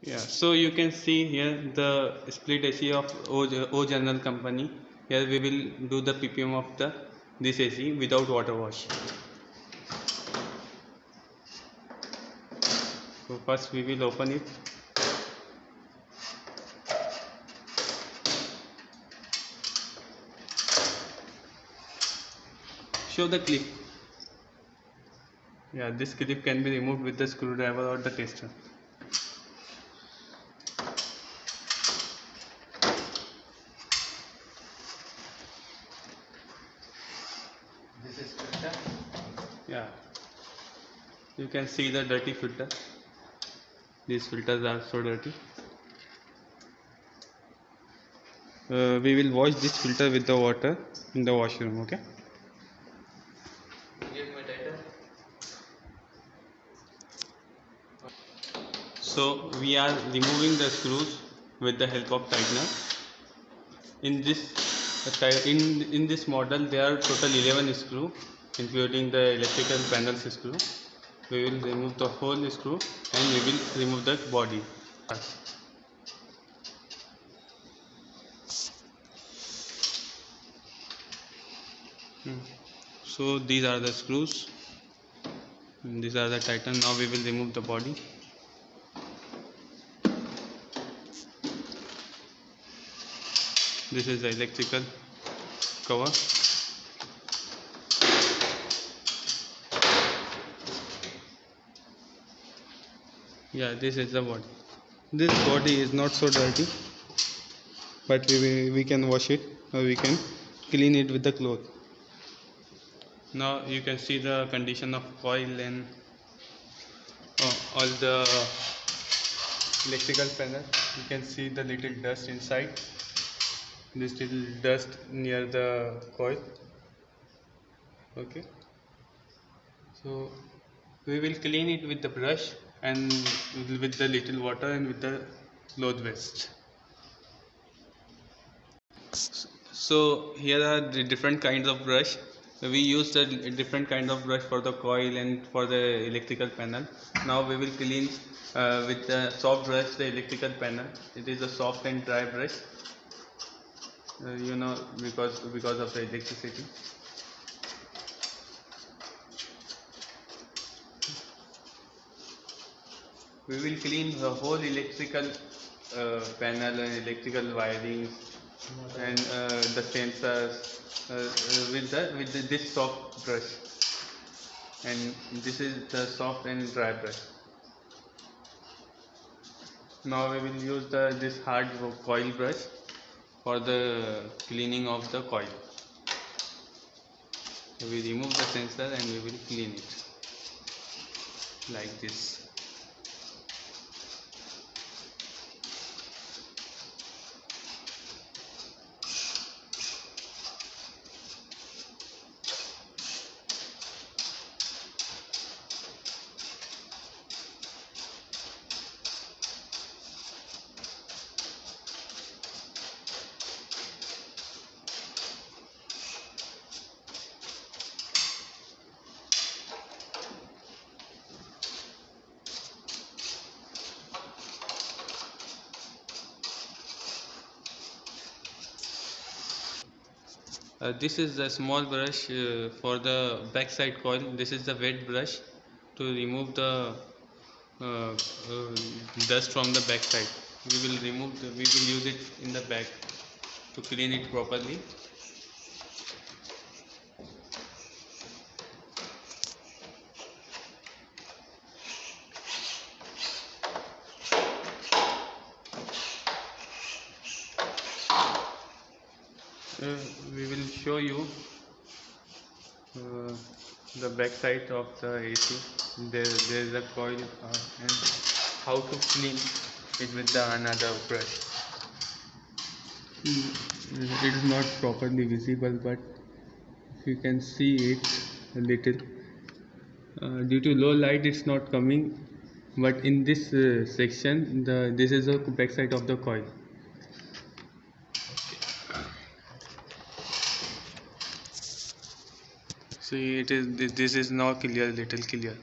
Yeah, so you can see here the split AC of O General Company. Here we will do the PPM of this AC without water wash. So first we will open it. Show the clip. Yeah, this clip can be removed with the screwdriver or the tester. This is filter. Yeah, you can see the dirty filter. These filters are so dirty. We will wash this filter with the water in the washroom. Okay. Give me tighter. So we are removing the screws with the help of tightener. In this model there are total 11 screws, including the electrical panels screw. We will remove the whole screw and we will remove the body. So these are the screws. These are the tighten. Now we will remove the body. This is the electrical cover. Yeah, this is the body. This body is not so dirty, but we can wash it or we can clean it with the cloth. Now you can see the condition of coil and all the electrical panel. You can see the little dust inside. This little dust near the coil. Okay. So we will clean it with the brush and with the little water and with the cloth waste. So here are the different kinds of brush. We use the different kind of brush for the coil and for the electrical panel. Now we will clean with the soft brush the electrical panel. It is a soft and dry brush. Because of the electricity. We will clean the whole electrical panel and electrical wiring and the sensors with this soft brush, and this is the soft and dry brush. Now we will use this hard coil brush for the cleaning of the coil. So we remove the sensor and we will clean it like this. This is a small brush for the backside coil. This is the wet brush to remove the dust from the backside. We will use it in the back to clean it properly. We will show you the back side of the AC. There is a coil and how to clean it with another brush. It is not properly visible, but you can see it a little. Due to low light, it's not coming. But in this section, this is the back side of the coil. See, this is now clear, little clear.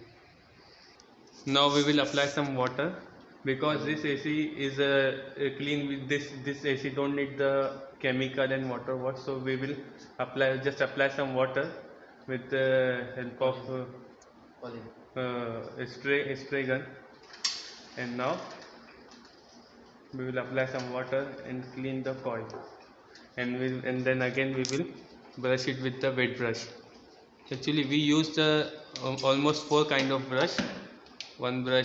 Now we will apply some water because this AC is clean. With this AC don't need the chemical and water wash, so we will apply some water with the help of spray gun. And now we will apply some water and clean the coil, and then again we will brush it with the wet brush. Actually we use the almost 4 kind of brush. One dry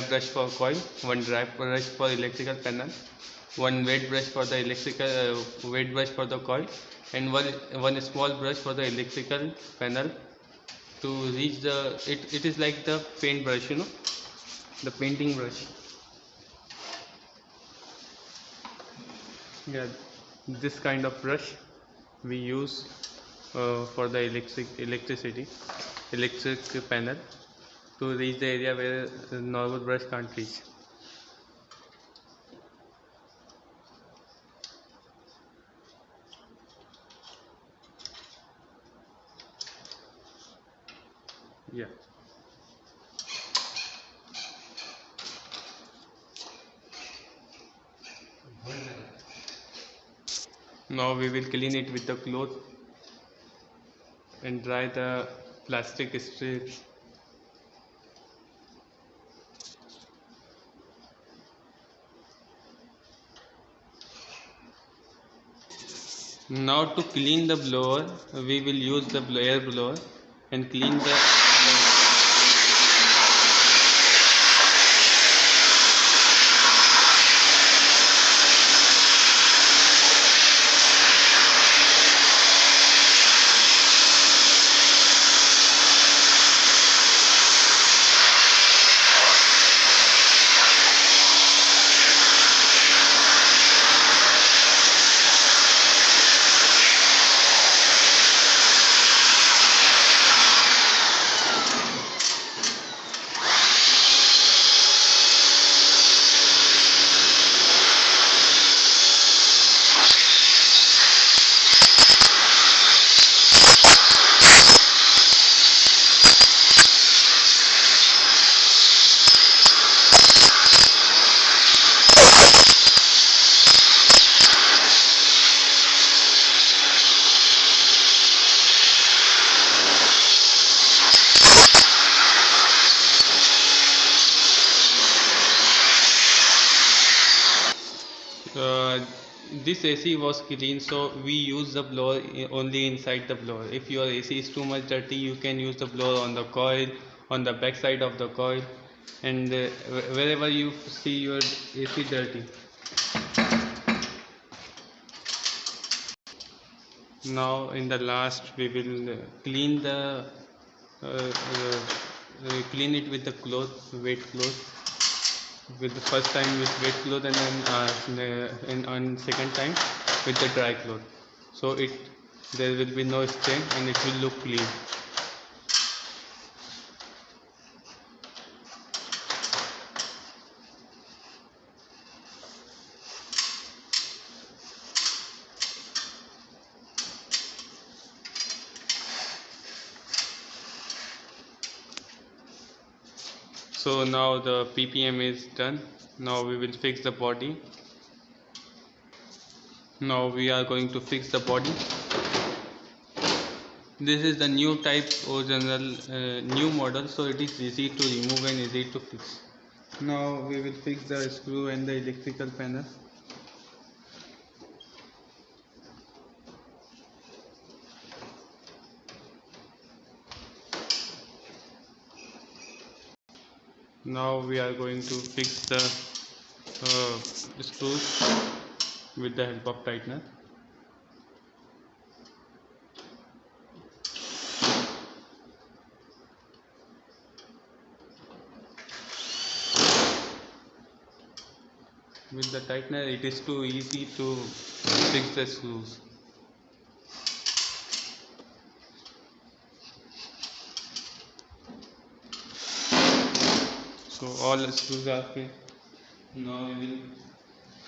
brush for coil, one dry brush for electrical panel, one wet brush for the wet brush for the coil, and one small brush for the electrical panel to reach the it is like the paint brush, the painting brush. Yeah, this kind of brush we use for the electric panel to reach the area where the normal brush can't reach. Yeah. Now we will clean it with the cloth and dry the plastic strips. Now to clean the blower, we will use the air blower and clean the this AC was clean, so we use the blower only inside the blower. If your AC is too much dirty, you can use the blower on the coil, on the back side of the coil, and wherever you see your AC dirty. Now in the last we will clean it with the cloth, wet cloth. With the first time with wet cloth, and then on second time with the dry cloth, so there will be no stain and it will look clean. So now the PPM is done. Now we will fix the body. Now we are going to fix the body. This is the new type original new model, so it is easy to remove and easy to fix. Now we will fix the screw and the electrical panel. Now we are going to fix the screws with the help of tightener. With the tightener it is too easy to fix the screws. So all the screws are fit. Now we will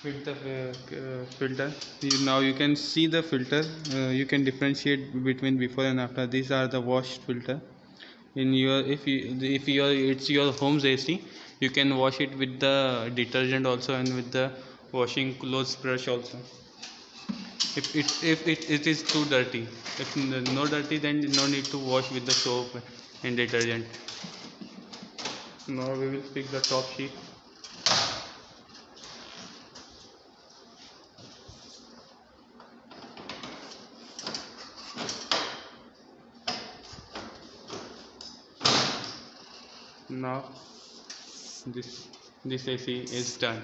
fit the filter. Now you can see the filter. You can differentiate between before and after. These are the washed filter. In your it's your home's AC, You can wash it with the detergent also and with the washing clothes brush also. If it is too dirty, if no dirty, then no need to wash with the soap and detergent. Now we will pick the top sheet. Now this AC is done.